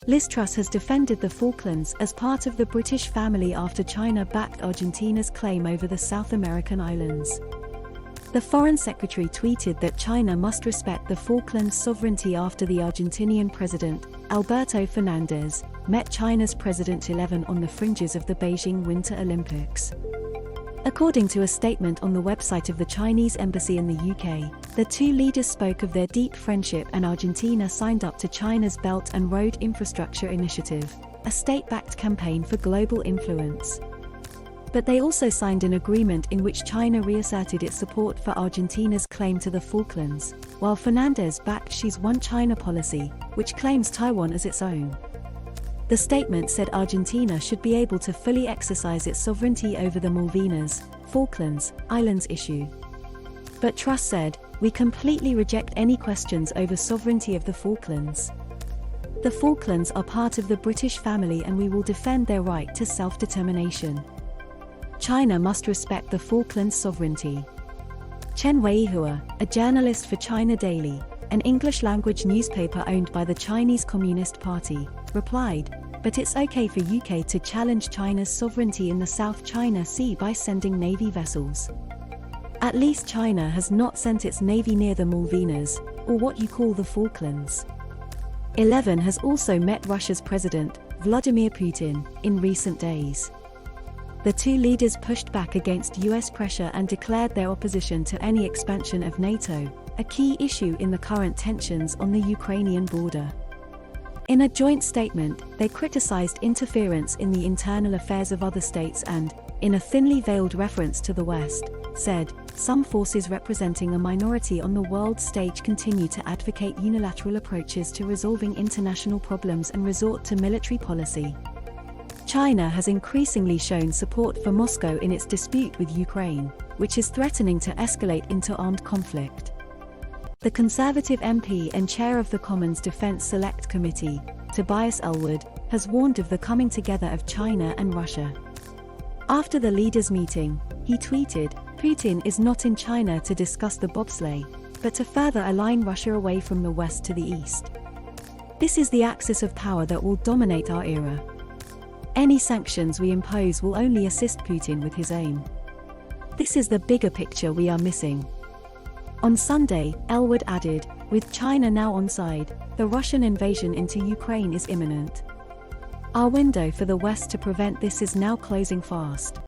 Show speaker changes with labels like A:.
A: Liz Truss has defended the Falklands as part of the British family after China backed Argentina's claim over the South American islands. The Foreign Secretary tweeted that China must respect the Falklands sovereignty after the Argentinian president, Alberto Fernández, met China's President 11 on the fringes of the Beijing Winter Olympics. According to a statement on the website of the Chinese embassy in the UK, the two leaders spoke of their deep friendship, and Argentina signed up to China's Belt and Road Infrastructure Initiative, a state-backed campaign for global influence. But they also signed an agreement in which China reasserted its support for Argentina's claim to the Falklands, while Fernandez backed Xi's One China policy, which claims Taiwan as its own. The statement said Argentina should be able to fully exercise its sovereignty over the Malvinas, Falklands, Islands issue. But Truss said, "We completely reject any questions over sovereignty of the Falklands. The Falklands are part of the British family and we will defend their right to self-determination. China must respect the Falklands sovereignty." Chen Weihua, a journalist for China Daily, an English-language newspaper owned by the Chinese Communist Party, replied, "But it's okay for UK to challenge China's sovereignty in the South China Sea by sending Navy vessels. At least China has not sent its Navy near the Malvinas, or what you call the Falklands." 11 has also met Russia's President, Vladimir Putin, in recent days. The two leaders pushed back against US pressure and declared their opposition to any expansion of NATO, a key issue in the current tensions on the Ukrainian border. In a joint statement, they criticized interference in the internal affairs of other states and, in a thinly veiled reference to the West, said, "Some forces representing a minority on the world stage continue to advocate unilateral approaches to resolving international problems and resort to military policy." China has increasingly shown support for Moscow in its dispute with Ukraine, which is threatening to escalate into armed conflict. The Conservative MP and chair of the Commons Defense Select Committee, Tobias Ellwood, has warned of the coming together of China and Russia. After the leaders' meeting, he tweeted, "Putin is not in China to discuss the bobsleigh, but to further align Russia away from the west to the east. This is the axis of power that will dominate our era. Any sanctions we impose will only assist Putin with his aim. This is the bigger picture we are missing." On Sunday, Ellwood added, "With China now on side, the Russian invasion into Ukraine is imminent. Our window for the West to prevent this is now closing fast."